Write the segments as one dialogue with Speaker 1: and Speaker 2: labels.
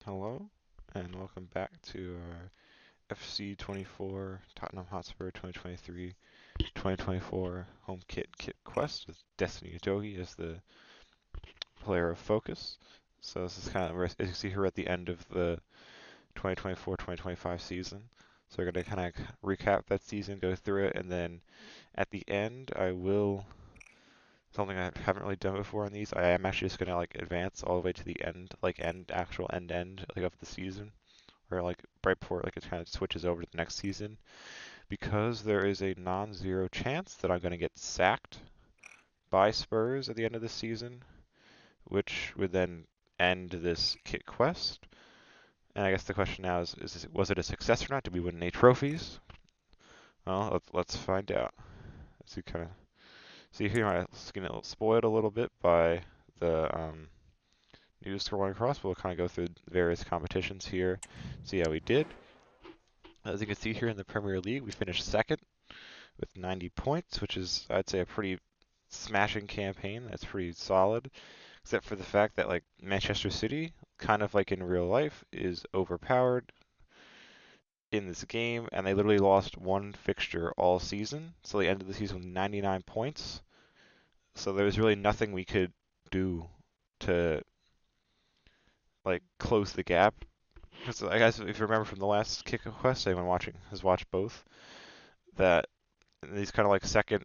Speaker 1: Hello, and welcome back to our FC24 Tottenham Hotspur 2023-2024 Home Kit Quest with Destiny Udogi as the player of focus. So this is kind of, as you see here, at the end of the 2024-2025 season. So we're going to kind of recap that season, go through it, and then at the end I will, something I haven't really done before on these, I am actually just going to like advance all the way to the end, like actual end like of the season, or like right before like it kind of switches over to the next season, because there is a non-zero chance that I'm going to get sacked by Spurs at the end of the season, which would then end this kit quest. And I guess the question now is was it a success or not? Did we win any trophies? Well, let's find out. As you kind of see here, I was getting spoiled a little bit by the news scrolling across. We'll kind of go through various competitions here, see how we did. As you can see here in the Premier League, we finished second with 90 points, which is, I'd say, a pretty smashing campaign. That's pretty solid, except for the fact that like Manchester City, kind of like in real life, is overpowered in this game, and they literally lost one fixture all season. So they ended the season with 99 points. So there was really nothing we could do to like close the gap. Because I guess if you remember from the last kick quest, anyone watching has watched both, that these kind of like second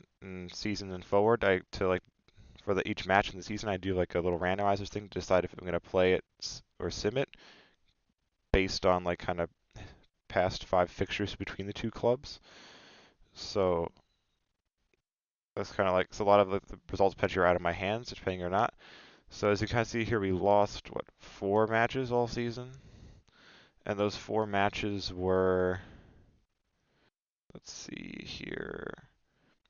Speaker 1: season and forward, I to like for each match in the season, I do like a little randomizers thing to decide if I'm gonna play it or sim it based on like kind of past 5 fixtures between the two clubs. So that's kind of like, so a lot of the results potentially are out of my hands, depending or not. So as you kind of see here, we lost what 4 matches all season, and those 4 matches were, let's see here.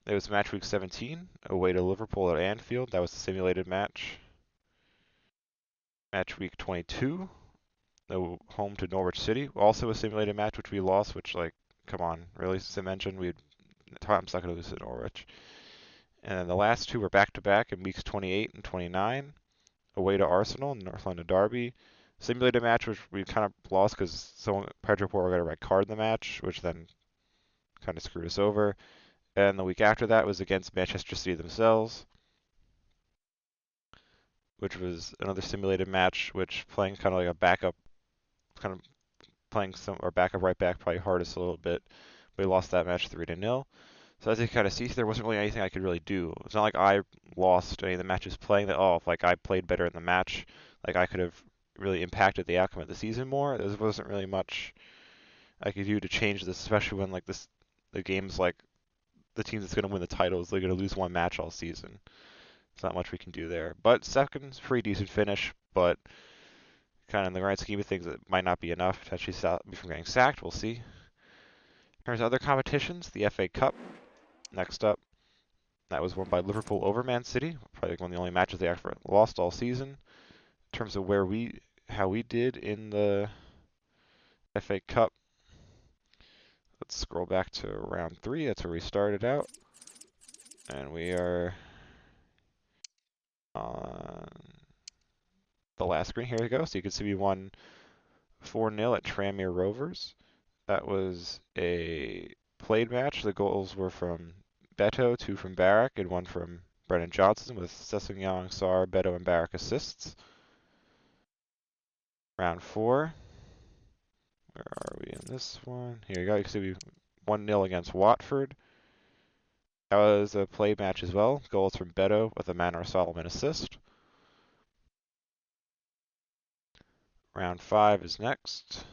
Speaker 1: It was match week 17, away to Liverpool at Anfield. That was a simulated match. Match week 22, home to Norwich City. Also a simulated match, which we lost, which, like, come on, really, sim engine? Tottenham's not going to lose to Norwich. And then the last 2 were back-to-back in weeks 28 and 29, away to Arsenal in North London Derby. Simulated match, which we kind of lost because Pedro Porro got a red card in the match, which then kind of screwed us over. And the week after that was against Manchester City themselves, which was another simulated match, which playing kind of like a backup, kind of playing some or backup right back probably hardest a little bit. We lost that match 3-0. So as you kind of see, there wasn't really anything I could really do. It's not like I lost any of the matches playing that. Oh, if like I played better in the match, like I could have really impacted the outcome of the season more. There wasn't really much I could do to change this, especially when like the game's like the team that's going to win the titles, they're going to lose 1 match all season. There's not much we can do there. But second's pretty decent finish, but kind of in the grand scheme of things, it might not be enough to actually stop me from getting sacked. We'll see. Here's other competitions. The FA Cup, next up. That was won by Liverpool over Man City. Probably one of the only matches they actually lost all season. In terms of how we did in the FA Cup, let's scroll back to round 3. That's where we started out. And we are on the last screen. Here we go. So you can see we won 4-0 at Tranmere Rovers. That was a played match. The goals were from Beto, 2 from Barrack, and 1 from Brennan Johnson, with Sessegnon, Sarr, Beto, and Barrack assists. Round 4. Where are we in this one? Here you go. You can see we 1-0 against Watford. That was a played match as well. Goals from Beto with a Manor Solomon assist. Round 5 is next.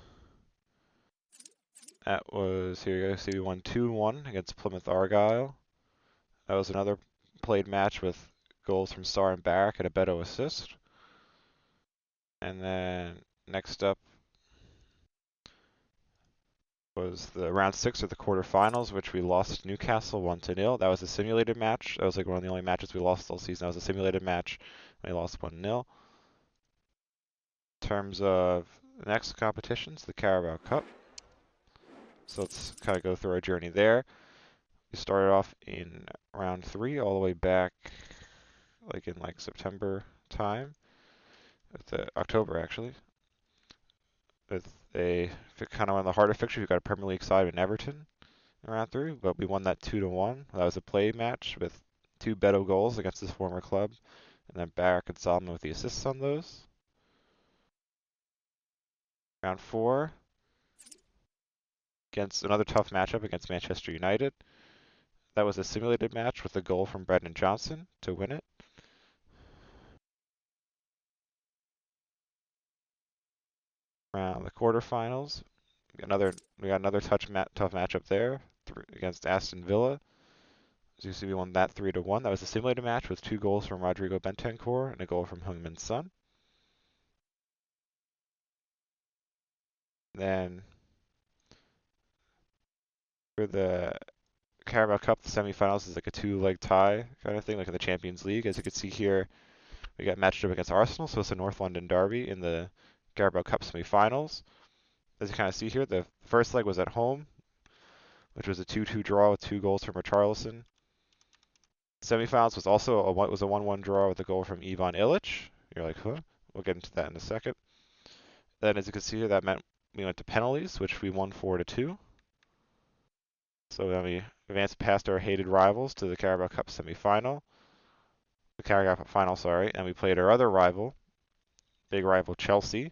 Speaker 1: That was, here you go. See, we won 2-1 against Plymouth Argyle. That was another played match with goals from Sarr and Barrack and a Beto assist. And then next up was the round 6 of the quarterfinals, which we lost to Newcastle 1-0. That was a simulated match. That was like one of the only matches we lost all season. That was a simulated match. We lost 1-0. In terms of the next competitions, the Carabao Cup. So let's kind of go through our journey there. We started off in round 3 all the way back like in like September time. October actually. with a kind of one of the harder fixtures. We got a Premier League side in Everton in round three, but we won that 2-1. That was a play match with two Beto goals against his former club, and then Barrack and Solomon with the assists on those. Round four, against another tough matchup against Manchester United. That was a simulated match with a goal from Brendan Johnson to win it. Around the quarterfinals, we got another tough matchup there against Aston Villa. As you see, we won that 3-1. That was a simulated match with two goals from Rodrigo Bentancur and a goal from Heung-min Son. Then for the Carabao Cup, the semifinals is like a two-leg tie kind of thing, like in the Champions League. As you can see here, we got matched up against Arsenal, so it's a North London derby in the Carabao Cup semifinals. As you kind of see here, the first leg was at home, which was a 2-2 draw with two goals from Richarlison. Semifinals was also a 1-1 draw with a goal from Ivan Illich. You're like, huh? We'll get into that in a second. Then, as you can see here, that meant we went to penalties, which we won 4-2. So then we advanced past our hated rivals to the Carabao Cup semi-final. The Carabao Cup final, sorry, and we played our other rival, big rival Chelsea,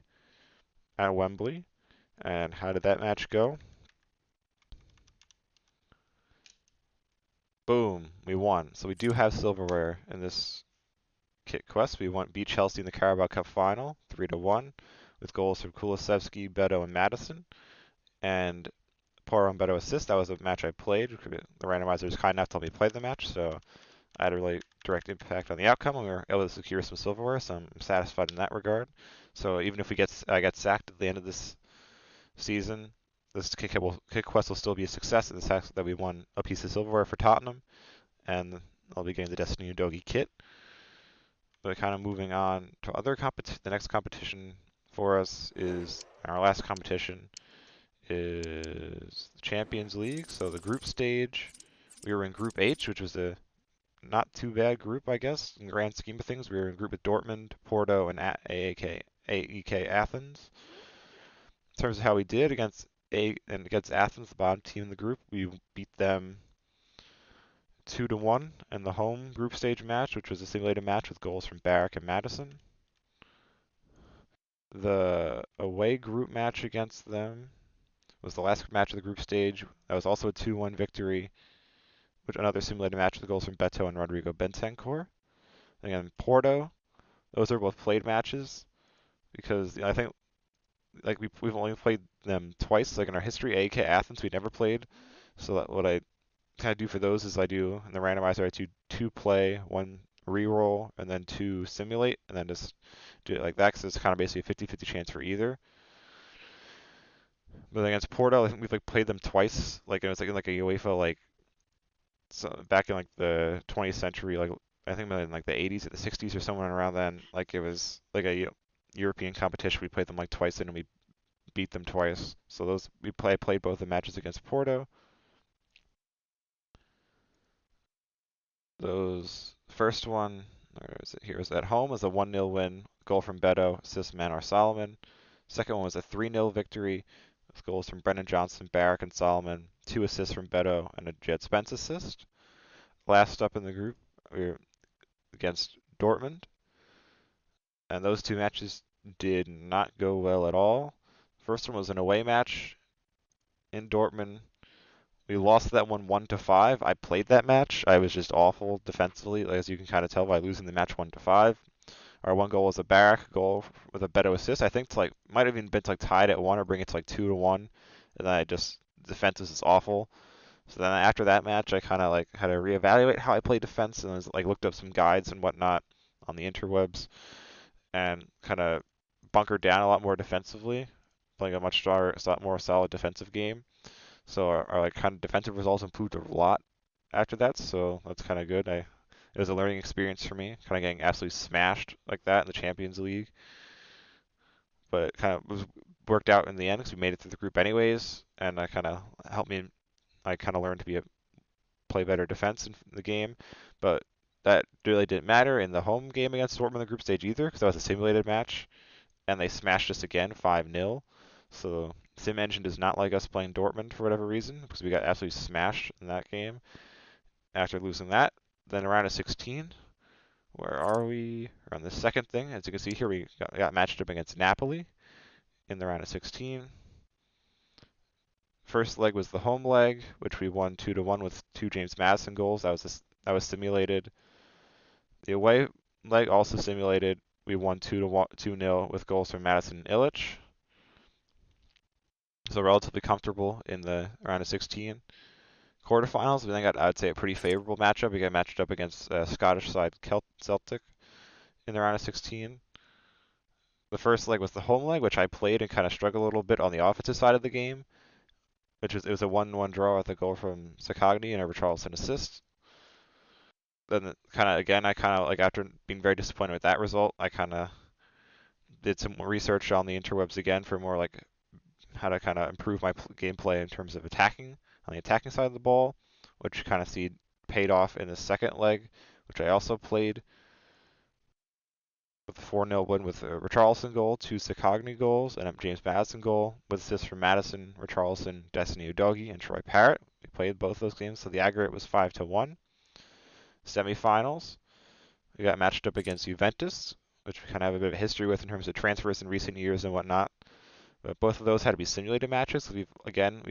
Speaker 1: at Wembley. And how did that match go? Boom, we won. So we do have silverware in this kit quest. We beat Chelsea in the Carabao Cup final, 3-1, with goals from Kulusevski, Beto, and Madison. And Poro and Beto assist. That was a match I played. The randomizer was kind enough to let me play the match, so I had a really direct impact on the outcome, and we were able to secure some silverware, so I'm satisfied in that regard. So even if I get sacked at the end of this season, this kit quest will still be a success in the sense that we won a piece of silverware for Tottenham, and I'll be getting the Destiny Udogi kit. But kind of moving on to other competition, the next competition for us is our last competition is the Champions League. So the group stage, we were in Group H, which was a not too bad group, I guess, in the grand scheme of things. We were in group with Dortmund, Porto, and AEK Athens. In terms of how we did against Athens, the bottom team in the group, we beat them 2-1 in the home group stage match, which was a simulated match with goals from Barrack and Madison. The away group match against them was the last match of the group stage. That was also a 2-1 victory, which another simulated match with goals from Beto and Rodrigo Bentancur. Again, Porto, those are both played matches because I think like we've only played them twice, like in our history. AEK Athens we never played, so what I kind of do for those is I do in the randomizer I do two play, one re-roll, and then two simulate, and then just do it like that because it's kind of basically a 50-50 chance for either. But against Porto, I think we've like played them twice. Like it was like in like a UEFA like so back in like the 20th century, like I think in like the 80s or the 60s or somewhere around then. Like it was like a European competition. We played them like twice and we beat them twice. So played both the matches against Porto. Those first one, where is it here? Was at home was a 1-0 win, goal from Beto, assist Manor Solomon. Second one was a 3-0 victory with goals from Brendan Johnson, Barrack, and Solomon. Two assists from Beto and a Jed Spence assist. Last up in the group, we were against Dortmund, and those two matches did not go well at all. First one was an away match in Dortmund. We lost that one 1-5. I played that match. I was just awful defensively, as you can kind of tell by losing the match 1-5. Our one goal was a Barrack goal with a Beto assist. I think it's like might have even been like tied at 1 or bring it to like 2-1. And then defense was just awful. So then after that match, I kind of like had to reevaluate how I play defense and was like looked up some guides and whatnot on the interwebs and kind of bunkered down a lot more defensively, playing a much more solid defensive game. So our like kind of defensive results improved a lot after that. So that's kind of good. It was a learning experience for me, kind of getting absolutely smashed like that in the Champions League. But it kind of worked out in the end because we made it through the group anyways, and I kind of helped me. I kind of learned to play better defense in the game, but that really didn't matter in the home game against Dortmund in the group stage either because that was a simulated match, and they smashed us again 5-0. So Sim Engine does not like us playing Dortmund for whatever reason, because we got absolutely smashed in that game. After losing that, then around a 16, where are we? We're on the second thing. As you can see here, we got matched up against Napoli in the round of 16. First leg was the home leg, which we won 2-1 with 2 James Madison goals. That was simulated. The away leg also simulated. We won 2-0 with goals from Madison and Illich. So relatively comfortable in the round of 16. Quarterfinals, we then got, I would say, a pretty favorable matchup. We got matched up against Scottish side Celtic in the round of 16. The first leg was the home leg, which I played and kind of struggled a little bit on the offensive side of the game, it was a 1-1 draw with a goal from Sakagni and a Richarlison assist. Then I kind of like after being very disappointed with that result, I kind of did some research on the interwebs again for more like how to kind of improve my gameplay in terms of attacking on the attacking side of the ball, which kind of see paid off in the second leg, which I also played with a 4-0 win with a Richarlison goal, 2 Sakagni goals, and a James Madison goal with assists from Madison, Richarlison, Destiny Udogie, and Troy Parrott. We played both those games, so the aggregate was 5-1. Semifinals, we got matched up against Juventus, which we kind of have a bit of a history with in terms of transfers in recent years and whatnot. But both of those had to be simulated matches. So we've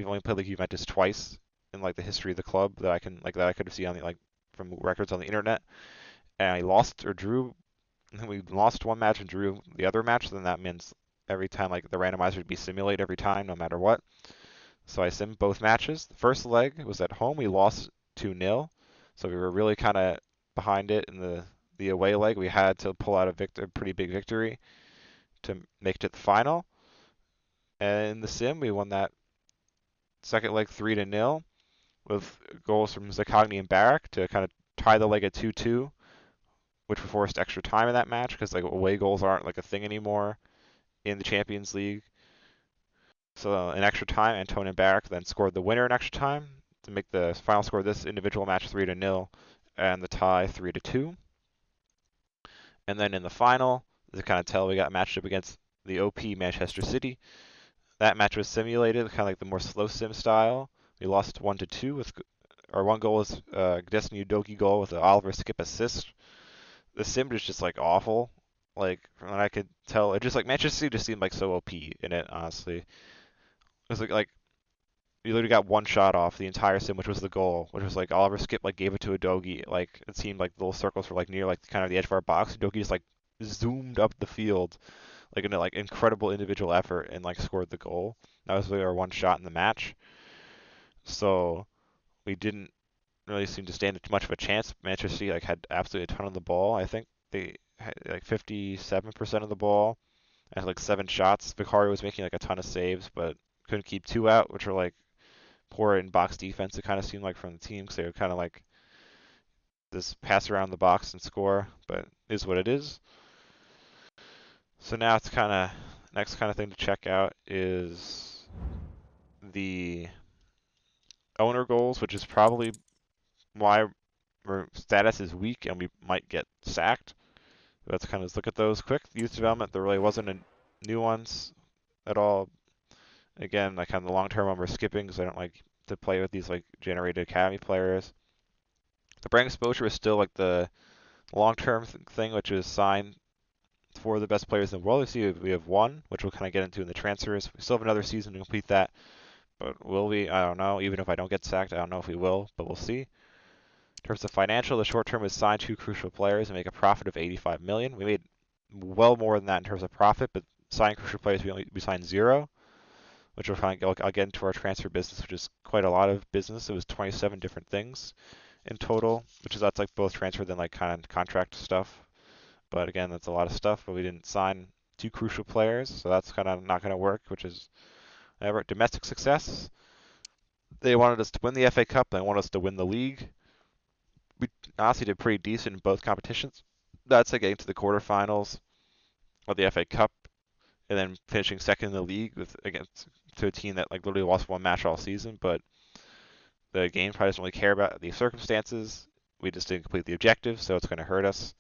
Speaker 1: only played like Juventus twice in like the history of the club that I could have seen on the, like from records on the internet. And I lost or drew. We lost one match and drew the other match. Then that means every time like the randomizer would be simulated every time, no matter what. So I simmed both matches. The first leg was at home. We lost 2-0. So we were really kind of behind it in the away leg. We had to pull out a pretty big victory to make it to the final. And in the sim, we won that second leg 3-0 with goals from Zakagni and Barak to kind of tie the leg at 2-2, which forced extra time in that match because like away goals aren't like a thing anymore in the Champions League. So in extra time, Antonin Barak then scored the winner in extra time to make the final score of this individual match 3-0 and the tie 3-2. And then in the final, to kind of tell, we got matched up against the OP Manchester City. That match was simulated, kind of like the more slow sim style. We lost 1-2 with our one goal was Destiny Udogie goal with an Oliver Skip assist. The sim is just like awful. Like from what I could tell, it just like Manchester City just seemed like so OP in it. Honestly, it was like you literally got one shot off the entire sim, which was the goal, which was like Oliver Skip like gave it to Udogie. Like it seemed like the little circles were like near like kind of the edge of our box. Udogie just like zoomed up the field like in a like incredible individual effort and like scored the goal. That was really our one shot in the match. So we didn't really seem to stand much of a chance. Manchester City like had absolutely a ton of the ball. I think they had like 57% of the ball and like 7 shots. Vicario was making like a ton of saves, but couldn't keep 2 out, which were like poor in box defense. It kind of seemed like from the team, because they were kind of like just pass around the box and score, but is what it is. So now it's kind of next kind of thing to check out is the owner goals, which is probably why our status is weak and we might get sacked. Let's kind of look at those quick. Youth development, there really wasn't a new ones at all. Again, like kind of the long-term one we're skipping because I don't like to play with these like generated academy players. The brand exposure is still like the long-term thing, which is signed for the best players in the world. We have one, which we'll kind of get into in the transfers. We still have another season to complete that, but will we? I don't know. Even if I don't get sacked, I don't know if we will, but we'll see. In terms of financial, the short term is sign 2 crucial players and make a profit of 85 million. We made well more than that in terms of profit, but signing crucial players we signed 0, which we'll find. I'll get into our transfer business, which is quite a lot of business. It was 27 different things in total, that's like both transfer then like kind of contract stuff. But again, that's a lot of stuff. But we didn't sign 2 crucial players, so that's kind of not going to work. Which is domestic success. They wanted us to win the FA Cup. They want us to win the league. We honestly did pretty decent in both competitions. That's like getting to the quarterfinals of the FA Cup and then finishing second in the league against to a team that like literally lost one match all season. But the game probably doesn't really care about the circumstances. We just didn't complete the objective, so it's going to hurt us.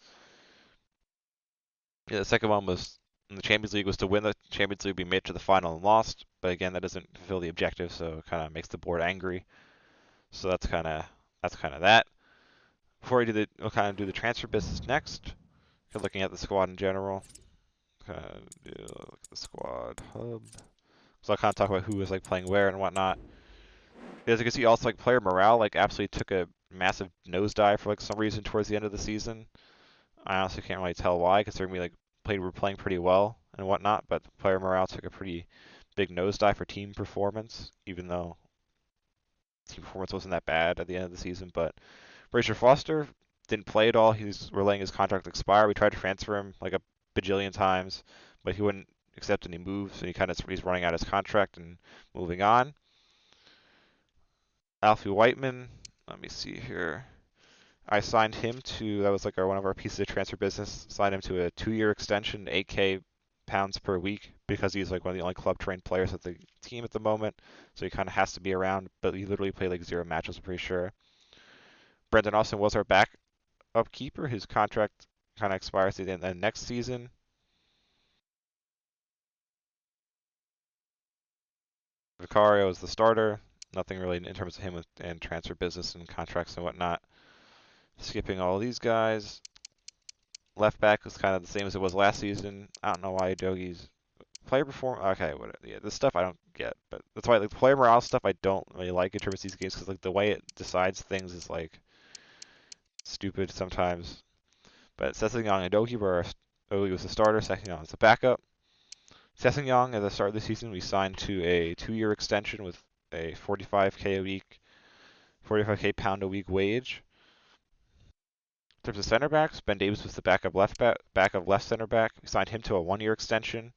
Speaker 1: Yeah, the second one was in the Champions League was to win the Champions League, be made to the final and lost. But again, that doesn't fulfill the objective, so it kind of makes the board angry. So that's kind of that. Before we do we'll kind of do the transfer business next. Looking at the squad in general. Kind of look at the squad hub. So I'll kind of talk about who was like playing where and whatnot. As you can see, also like player morale like absolutely took a massive nosedive for like some reason towards the end of the season. I honestly can't really tell why, considering we like were playing pretty well and whatnot, but player morale took a pretty big nosedive for team performance, even though team performance wasn't that bad at the end of the season. But Brazier Foster didn't play at all. We're letting his contract expire. We tried to transfer him like a bajillion times, but he wouldn't accept any moves, and he's running out his contract and moving on. Alfie Whiteman, let me see here. I signed him to, that was like one of our pieces of transfer business, signed him to a 2-year extension, 8K pounds per week, because he's like one of the only club trained players at the team at the moment. So he kind of has to be around, but he literally played like 0 matches, I'm pretty sure. Brendan Austin was our backup keeper. His contract kind of expires at the end of next season. Vicario is the starter. Nothing really in terms of him and transfer business and contracts and whatnot. Skipping all these guys. Left back was kind of the same as it was last season. I don't know why Dogi's player perform. Okay, what? Yeah, this stuff I don't get, but that's why like the player morale stuff I don't really like in terms of these games because like the way it decides things is like stupid sometimes. But Sessegnon and Dogi were Dogi was the starter. Sessegnon was the backup. Sessegnon at the start of the season we signed to a 2-year extension with a 45K a week, 45K pound a week wage. In terms of center backs, Ben Davis was the backup left center back. We signed him to a 1-year extension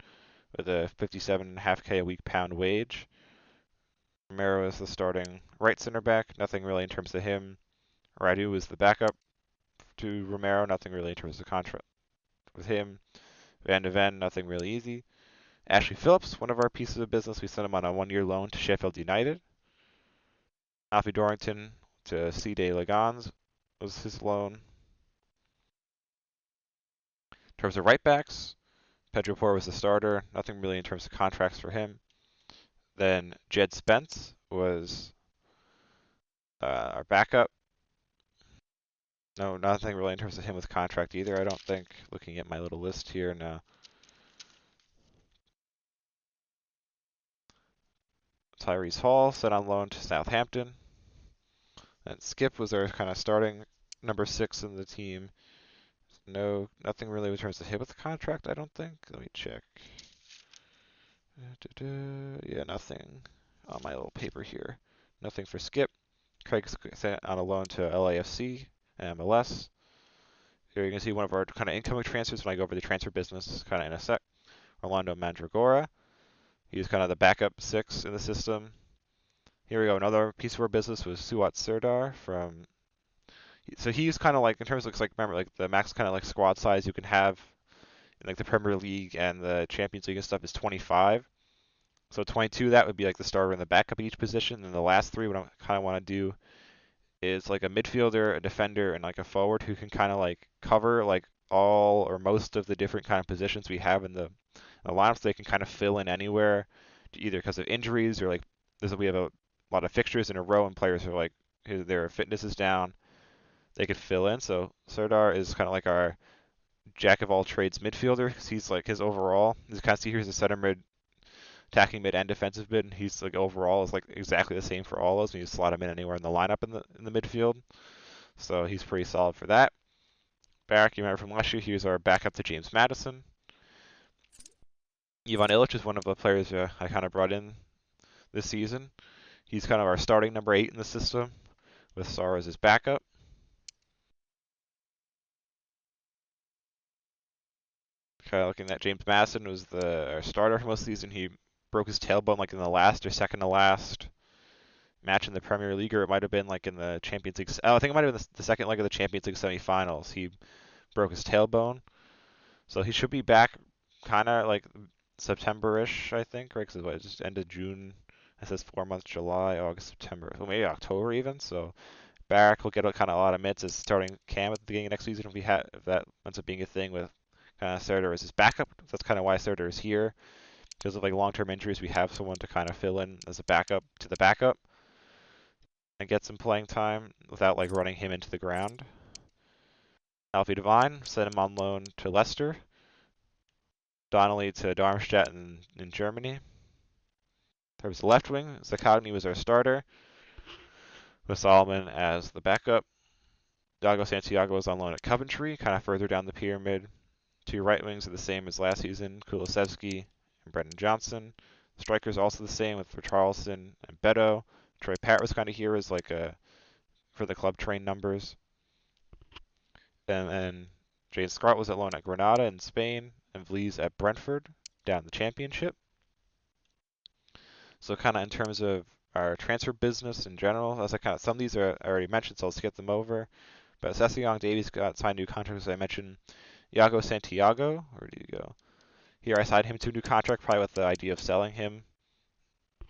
Speaker 1: with a 57.5K a week pound wage. Romero is the starting right center back. Nothing really in terms of him. Radu was the backup to Romero. Nothing really in terms of contract with him. Van de Ven, nothing really easy. Ashley Phillips, one of our pieces of business, we sent him on a 1-year loan to Sheffield United. Alfie Dorrington to C. De Legans was his loan. In terms of right backs, Pedro Porro was the starter. Nothing really in terms of contracts for him. Then Jed Spence was our backup. No, nothing really in terms of him with contract either, I don't think. Looking at my little list here now. Tyrese Hall sent on loan to Southampton. And Skip was our kind of starting number 6 in the team. Nothing really in terms of him with the contract, I don't think. Let me check. Yeah, nothing on my little paper here. Nothing for Skip. Craig's sent on a loan to LAFC and MLS. Here you can see one of our kind of incoming transfers when I go over the transfer business kind of in a sec. Orlando Mandragora. He's kind of the backup 6 in the system. Here we go. Another piece of our business was Suat Serdar from. So he's kind of like in terms of like remember like the max kind of like squad size you can have in like the Premier League and the Champions League and stuff is 25. So 22 that would be like the starter and the backup at each position. And the last 3 what I kind of want to do is like a midfielder, a defender, and like a forward who can kind of like cover like all or most of the different kind of positions we have in the lineup, so they can kind of fill in anywhere, either because of injuries or like we have a lot of fixtures in a row and players are like their fitness is down, they could fill in. So Serdar is kind of like our jack of all trades midfielder because he's like his overall. You kind of see here's a center mid, attacking mid, and defensive mid. And he's like overall is like exactly the same for all those. And you slot him in anywhere in the lineup in the midfield. So he's pretty solid for that. Barak, you remember from last year, he was our backup to James Madison. Ivan Illich is one of the players I kind of brought in this season. He's kind of our starting number 8 in the system, with Sar as his backup. Kind of looking at James Madison was our starter for most of the season. He broke his tailbone like in the last or second to last match in the Premier League, or it might have been like in the Champions League. Oh, I think it might have been the second leg of the Champions League semifinals. He broke his tailbone, so he should be back kind of like September-ish, I think, right? Because it's just end of June. It says 4 months, July, August, September, well, maybe October even. So Barak will get kind of a lot of minutes as starting cam at the beginning of next season if that ends up being a thing with Serdator is his backup. That's kind of why Serdator is here. Because of like long-term injuries, we have someone to kind of fill in as a backup to the backup and get some playing time without like running him into the ground. Alfie Devine, sent him on loan to Leicester. Donnelly to Darmstadt in Germany. There was the left wing. Zakagni was our starter, with Solomon as the backup. Dago Santiago was on loan at Coventry, kind of further down the pyramid. Two right wings are the same as last season, Kulusevski and Brendan Johnson. Strikers also the same with Richarlison and Beto. Troy Parrott was kind of here as like for the club train numbers. And then Jane Scott was at loan at Granada in Spain, and Vlies at Brentford down the championship. So kind of in terms of our transfer business in general, as some of these are I already mentioned, so I'll skip them over. But Sessignon Davies got signed new contracts, as I mentioned. Iago Santiago, where did he go? Here I signed him to a new contract, probably with the idea of selling him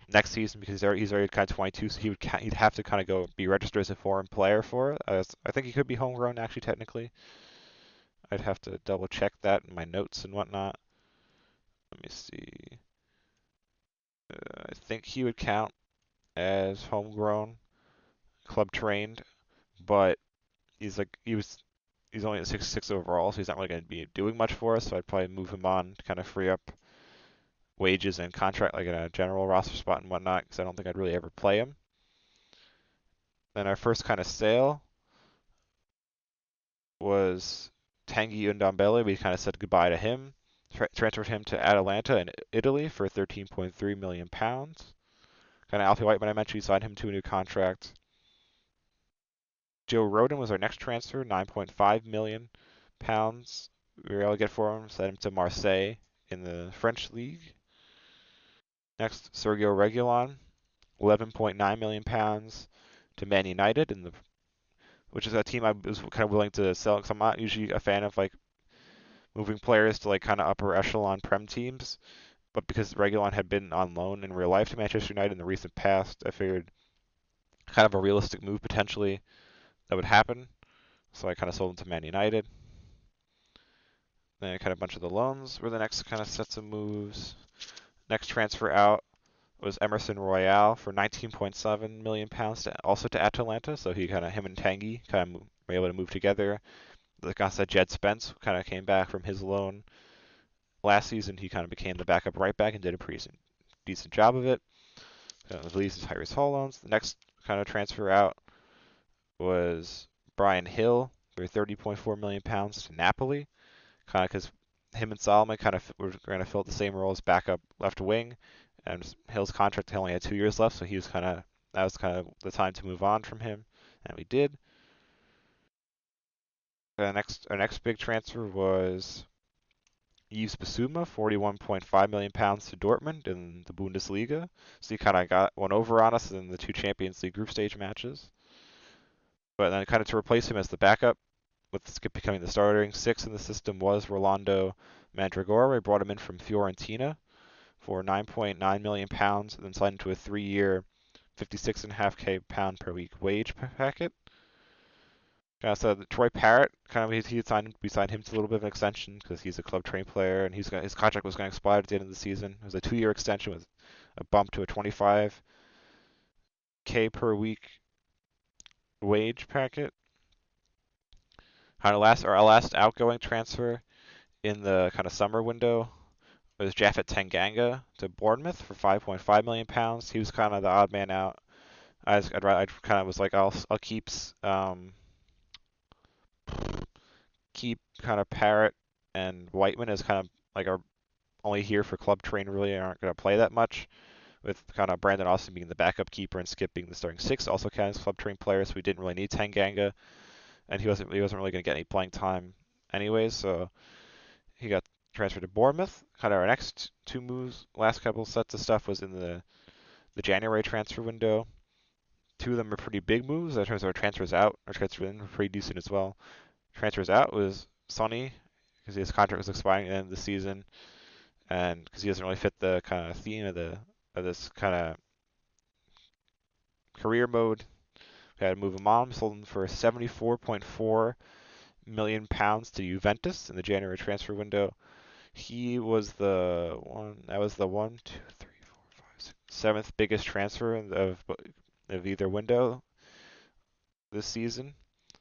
Speaker 1: next season because he's already kind of 22, so he'd have to kind of go be registered as a foreign player for it. I think he could be homegrown actually technically. I'd have to double check that in my notes and whatnot. Let me see. I think he would count as homegrown, club trained, but he's only at 66 overall, so he's not really going to be doing much for us. So I'd probably move him on to kind of free up wages and contract, like in a general roster spot and whatnot, because I don't think I'd really ever play him. Then our first kind of sale was Tanguy Ndombele. We kind of said goodbye to him, transferred him to Atalanta in Italy for £13.3 million. Kind of Alfie Whiteman, I mentioned, we signed him to a new contract. Joe Rodon was our next transfer, £9.5 million. We were able to get for him, sent him to Marseille in the French league. Next, Sergio Reguilon, £11.9 million to Man United, which is a team I was kind of willing to sell because I'm not usually a fan of like moving players to like kind of upper echelon Prem teams. But because Reguilon had been on loan in real life to Manchester United in the recent past, I figured kind of a realistic move potentially that would happen. So I kind of sold him to Man United. Then kind of a bunch of the loans were the next kind of sets of moves. Next transfer out was Emerson Royale for £19.7 million, also to Atalanta. So him and Tanguy kind of were able to move together. Like I said, Jed Spence kind of came back from his loan last season. He kind of became the backup right back and did a pretty decent job of it. Vlies Tyrese Hall loans. The next kind of transfer out was Brian Hill for £30.4 million to Napoli. Kind of because him and Solomon kind of were going to fill the same role as backup left wing, and Hill's contract only had 2 years left, so that was kind of the time to move on from him, and we did. Our next big transfer was Yves Bissouma, £41.5 million to Dortmund in the Bundesliga. So he kind of got one over on us in the two Champions League group stage matches. But then kind of to replace him as the backup, with Skip becoming the starting six in the system was Rolando Mandragora. We brought him in from Fiorentina for £9.9 million, and then signed him to a 3-year, £56.5k per week wage packet. So Troy Parrott, we signed him to a little bit of an extension because he's a club trained player, and his contract was going to expire at the end of the season. It was a 2-year extension with a bump to a 25k per week wage packet. Our last outgoing transfer in the kind of summer window was Japhet Tanganga to Bournemouth for £5.5 million. He was kind of the odd man out. I kind of was like, I'll keep kind of Parrott and Whiteman as kind of like are only here for club train, really aren't going to play that much. With kind of Brandon Austin being the backup keeper and Skip being the starting six, also kind of club train player, so we didn't really need Tanganga, and he wasn't really going to get any playing time anyways, so he got transferred to Bournemouth. Kind of our next two moves, last couple sets of stuff was in the January transfer window. Two of them were pretty big moves. In terms of our transfers out, our transfers in were pretty decent as well. Transfers out was Sonny, because his contract was expiring at the end of the season, and because he doesn't really fit the kind of theme of this kind of career mode. We had to move him on. Sold him for £74.4 million pounds to Juventus in the January transfer window. He was the one. That was the one, two, three, four, five, six, seventh biggest transfer of either window this season.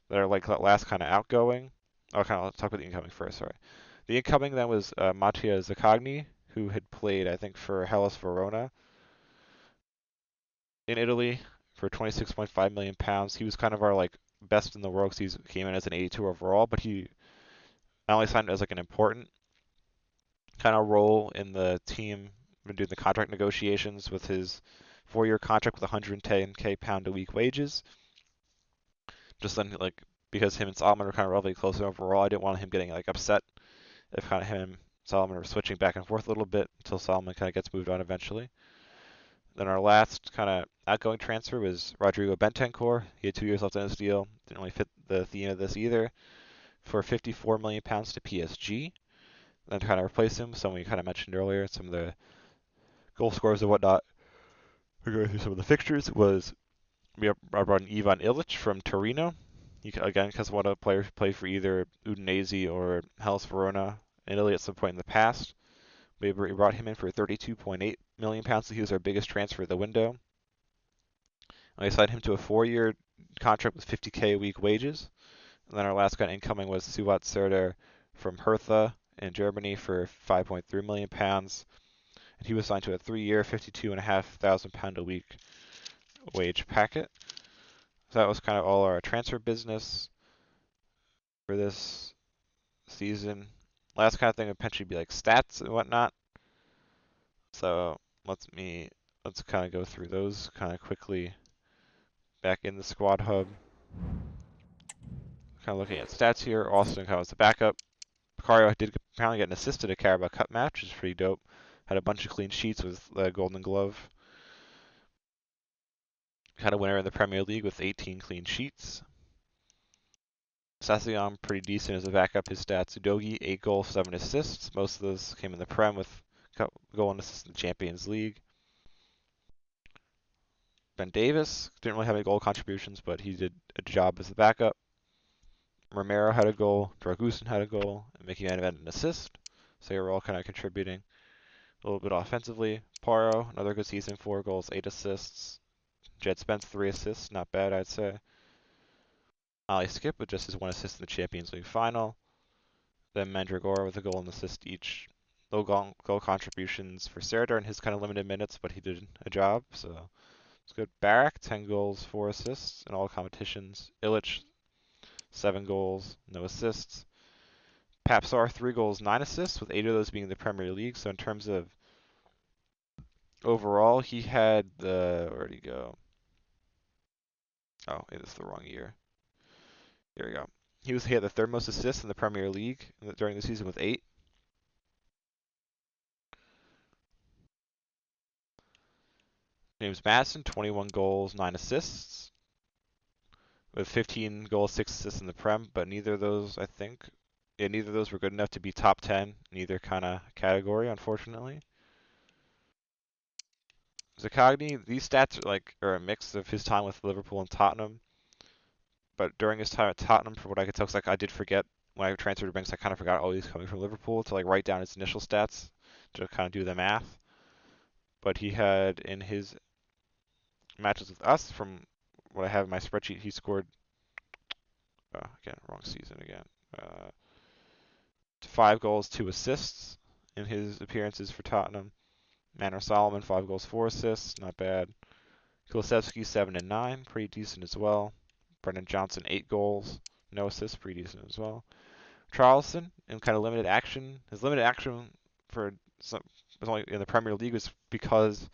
Speaker 1: That are like last kind of outgoing. Oh, kind of let's talk about the incoming first. Sorry, the incoming then was Mattia Zaccagni, who had played I think for Hellas Verona in Italy for 26.5 million pounds. He was kind of our like best in the world because he came in as an 82 overall, but he not only signed as like an important kind of role in the team when doing the contract negotiations with his 4-year contract with 110k pound a week wages. Just then, like because him and Solomon were kind of relatively close overall, I didn't want him getting like upset if kind of him and Solomon are switching back and forth a little bit until Solomon kind of gets moved on eventually. Then our last kind of outgoing transfer was Rodrigo Bentancur. He had 2 years left on his deal. Didn't really fit the theme of this either. For 54 million pounds to PSG. Then to kind of replace him, someone we kind of mentioned earlier, some of the goal scorers and whatnot. We're going through some of the fixtures. We brought in Ivan Illich from Torino. He again because one of the players played for either Udinese or Hellas Verona in Italy at some point in the past. We brought him in for 32.8 million pounds. So he was our biggest transfer of the window. I signed him to a 4-year contract with 50k a week wages. And then our last guy incoming was Suat Serdar from Hertha in Germany for 5.3 million pounds. And he was signed to a 3-year, 52,500 pound a week wage packet. So that was kind of all our transfer business for this season. Last kind of thing would potentially be like stats and whatnot. So let's kind of go through those kind of quickly. Back in the squad hub, kind of looking at stats here. Austin kind of was the backup. Picario did apparently get an assist at a Carabao Cup match, which is pretty dope. Had a bunch of clean sheets with the Golden Glove. Had a winner in the Premier League with 18 clean sheets. Sassuolo pretty decent as a backup. His stats: Udogi 8 goals, 7 assists. Most of those came in the Prem with goal and assist in the Champions League. Ben Davis didn't really have any goal contributions, but he did a job as the backup. Romero had a goal, Dragusin had a goal, and Mickey Van had an assist. So they were all kind of contributing a little bit offensively. Paro, another good season, 4 goals, 8 assists. Jed Spence, 3 assists, not bad, I'd say. Ali Skip with just his 1 assist in the Champions League final. Then Mandragora with a goal and assist each. Low goal contributions for Serdar in his kind of limited minutes, but he did a job, so it's good. Barak, 10 goals, 4 assists in all competitions. Illich, 7 goals, no assists. Papsar, 3 goals, 9 assists, with 8 of those being in the Premier League. So in terms of overall, he had where'd he go? Oh, it is the wrong year. Here we go. He had the third most assists in the Premier League during the season with 8. James Madison, 21 goals, 9 assists, with 15 goals, 6 assists in the Prem. But neither of those, I think, neither of those were good enough to be top 10 in either kind of category, unfortunately. Zaccagni, these stats are a mix of his time with Liverpool and Tottenham. But during his time at Tottenham, from what I could tell, 'cause like I did forget when I transferred to Banks, I kind of forgot all these coming from Liverpool to like write down his initial stats to kind of do the math. But he had in his matches with us, from what I have in my spreadsheet, he scored. Again, wrong season again. 5 goals, 2 assists in his appearances for Tottenham. Manor Solomon, 5 goals, 4 assists, not bad. Kulusevski, 7 and 9, pretty decent as well. Brendan Johnson, 8 goals, no assists, pretty decent as well. Charleston, in kind of limited action. His limited action for was only in the Premier League was because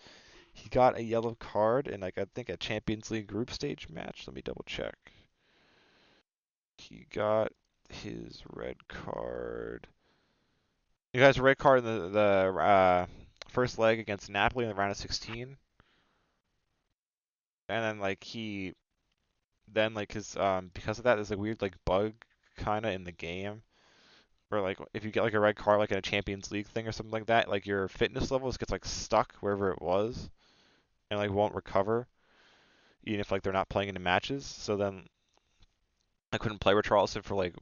Speaker 1: he got a yellow card in I think a Champions League group stage match. Let me double check. He got his red card. He got his red card in the first leg against Napoli in the round of 16, and then his because of that there's a weird like bug kind of in the game where like if you get like a red card like in a Champions League thing or something like that, like your fitness levels gets like stuck wherever it was and like won't recover even if like they're not playing into matches. So then I couldn't play with Charleston for like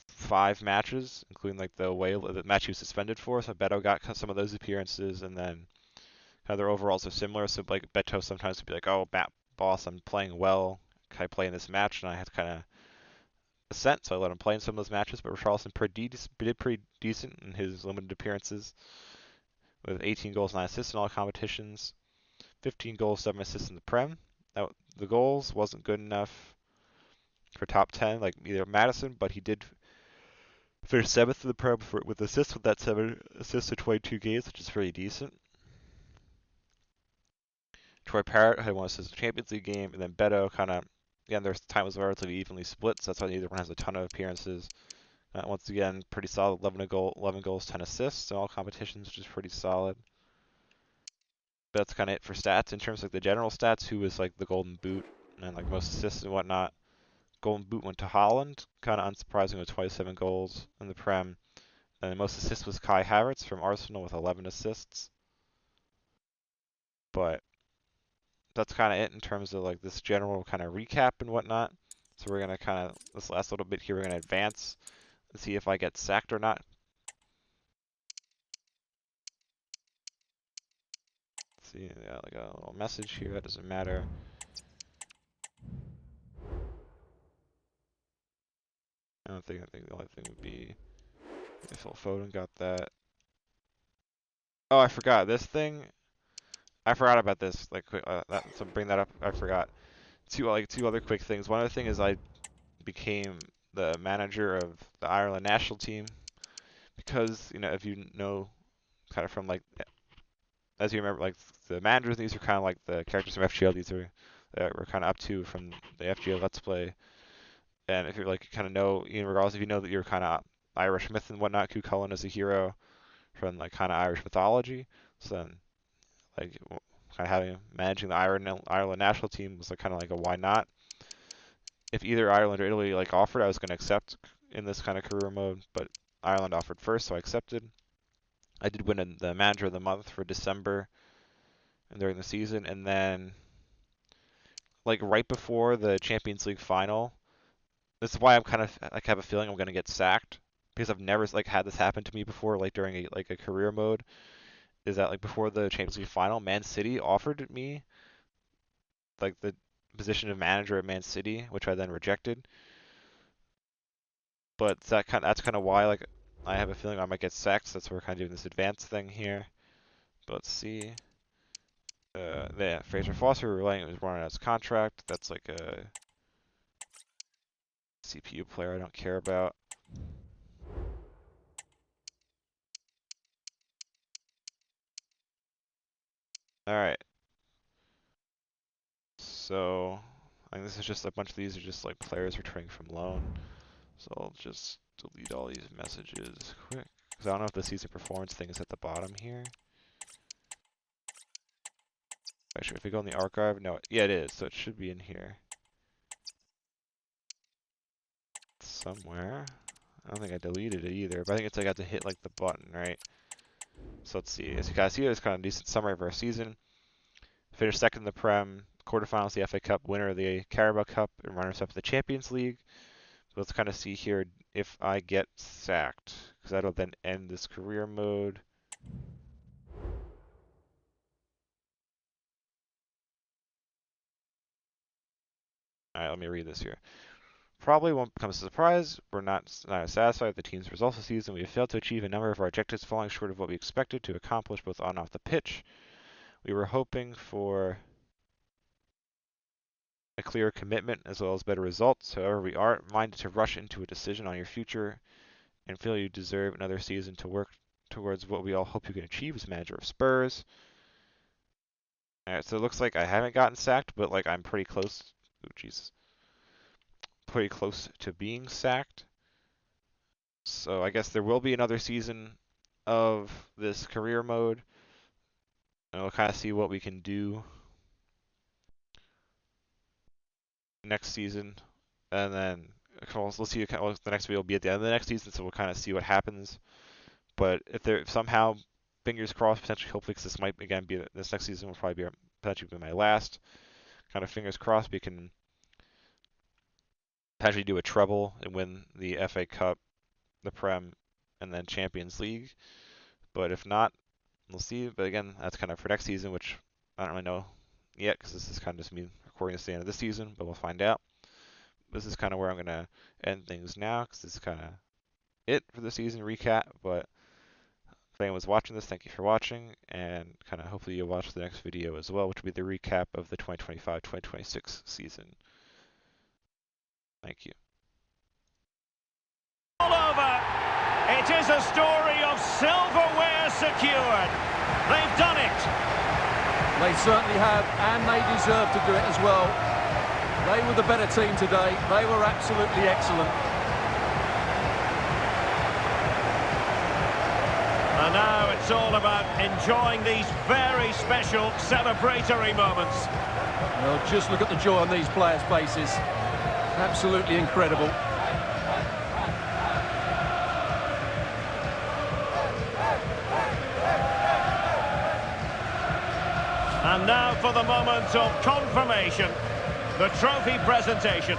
Speaker 1: 5 matches, including like the away the match he was suspended for. So Beto got some of those appearances, and then kind of their overalls are similar. So like Beto sometimes would be like, "Oh, boss, I'm playing well. Can I play in this match?" And I had to kind of assent, so I let him play in some of those matches. But Richarlison did pretty decent in his limited appearances, with 18 goals, 9 assists in all competitions, 15 goals, 7 assists in the Prem. Now, the goals wasn't good enough for top 10 like either Madison, but he did finish 7th in the Prem with assists with that 7 assists in 22 games, which is pretty decent. Troy Parrott had one assist in the Champions League game, and then Beto kind of, again, their time was relatively evenly split, so that's why neither one has a ton of appearances. Once again, pretty solid, 11 goals, 10 assists in all competitions, which is pretty solid. But that's kind of it for stats. In terms of like the general stats, who was like the Golden Boot and like most assists and whatnot, Golden Boot went to Holland, kind of unsurprising with 27 goals in the Prem. And the most assists was Kai Havertz from Arsenal with 11 assists. But that's kind of it in terms of like this general kind of recap and whatnot. So we're gonna kind of this last little bit here, we're gonna advance and see if I get sacked or not. Let's see, yeah, like a little message here. That doesn't matter. I think the only thing would be if Phil Foden got that. Oh, I forgot this thing. I forgot about this. Like, so bring that up. I forgot. Two other quick things. One other thing is I became the manager of the Ireland national team because if you know, kind of from like as you remember, like the managers. These are kind of like the characters from FGL. These are that we're kind of up to from the FGL Let's Play. And if you're like kind of know, regardless if you know that you're kind of Irish myth and whatnot, Cú Chulainn is a hero from like kind of Irish mythology. So then like kind of having managing the Ireland national team was like kind of like a why not. If either Ireland or Italy like offered, I was going to accept in this kind of career mode, but Ireland offered first, so I accepted. I did win the manager of the month for December and during the season, and then like right before the Champions League final, this is why I'm kind of like have a feeling I'm going to get sacked because I've never like had this happen to me before, like during a career mode. Is that like before the Champions League final, Man City offered me like the position of manager at Man City, which I then rejected. But that's kind of why like I have a feeling I might get sacked. So that's why we're kind of doing this advanced thing here. But let's see. Yeah, Fraser Foster relying was running out his contract. That's like a CPU player I don't care about. All right. So I think this is just a bunch of these are just like players returning from loan. So I'll just delete all these messages quick. Because I don't know if the season performance thing is at the bottom here. Actually, if we go in the archive, no, yeah, it is. So it should be in here somewhere. I don't think I deleted it either, but I think it's like I have to hit like the button, right? So let's see. As you guys see, it's kind of a decent summary of our season. Finished second in the Prem, quarterfinals the FA Cup, winner of the Carabao Cup, and runners-up in the Champions League. So let's kind of see here if I get sacked, because that'll then end this career mode. All right, let me read this here. Probably won't come as a surprise. We're not satisfied with the team's results this season. We have failed to achieve a number of our objectives, falling short of what we expected to accomplish both on and off the pitch. We were hoping for a clear commitment as well as better results. However, we aren't minded to rush into a decision on your future and feel you deserve another season to work towards what we all hope you can achieve as manager of Spurs. Alright, so it looks like I haven't gotten sacked, but like I'm pretty close. Oh, Jesus. Pretty close to being sacked. So I guess there will be another season of this career mode. And we'll kind of see what we can do next season. And then we'll see the next video will be at the end of the next season, so we'll kind of see what happens. But if there somehow, fingers crossed, potentially, hopefully, because this might again be this next season will probably be potentially be my last. Kind of fingers crossed we can potentially do a treble and win the FA Cup, the Prem, and then Champions League. But if not, we'll see. But again, that's kind of for next season, which I don't really know yet because this is kind of just me recording this at the end of this season, but we'll find out. This is kind of where I'm going to end things now because this is kind of it for the season recap. But if anyone's watching this, thank you for watching, and kind of hopefully you'll watch the next video as well, which will be the recap of the 2025-2026 season. Thank you.
Speaker 2: All over. It is a story of silverware secured. They've done it.
Speaker 3: They certainly have, and they deserve to do it as well. They were the better team today. They were absolutely excellent.
Speaker 2: And now it's all about enjoying these very special celebratory moments.
Speaker 3: Well, just look at the joy on these players' faces. Absolutely incredible.
Speaker 2: And now for the moment of confirmation, the trophy presentation.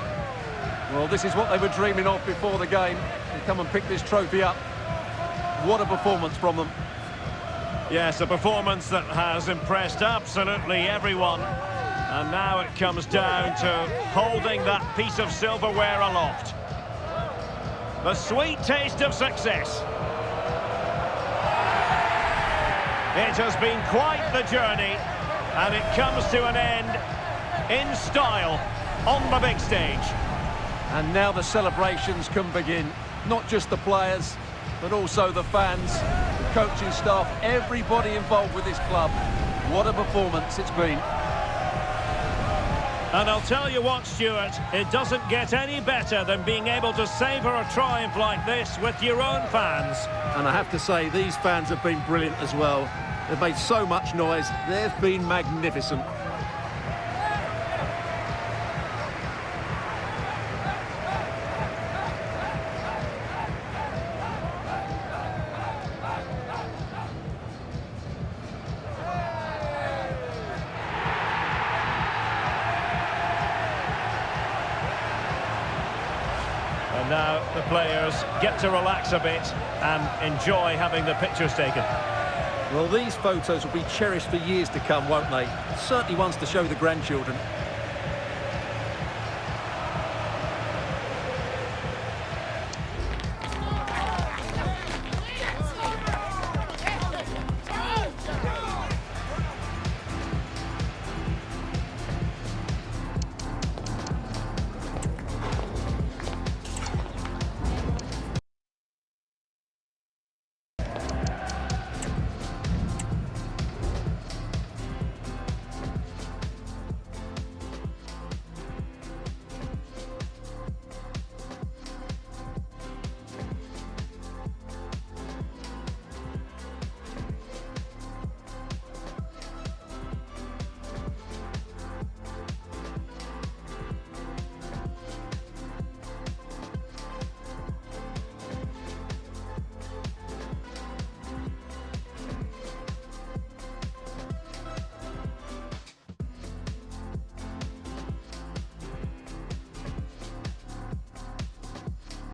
Speaker 3: Well, this is what they were dreaming of before the game. To come and pick this trophy up. What a performance from them.
Speaker 2: Yes, a performance that has impressed absolutely everyone. And now it comes down to holding that piece of silverware aloft. The sweet taste of success. It has been quite the journey, and it comes to an end in style on the big stage.
Speaker 3: And now the celebrations can begin. Not just the players, but also the fans, the coaching staff, everybody involved with this club. What a performance it's been.
Speaker 2: And I'll tell you what, Stuart, it doesn't get any better than being able to savour a triumph like this with your own fans.
Speaker 3: And I have to say, these fans have been brilliant as well. They've made so much noise. They've been magnificent.
Speaker 2: And now the players get to relax a bit and enjoy having the pictures taken.
Speaker 3: Well, these photos will be cherished for years to come, won't they? Certainly ones to show the grandchildren.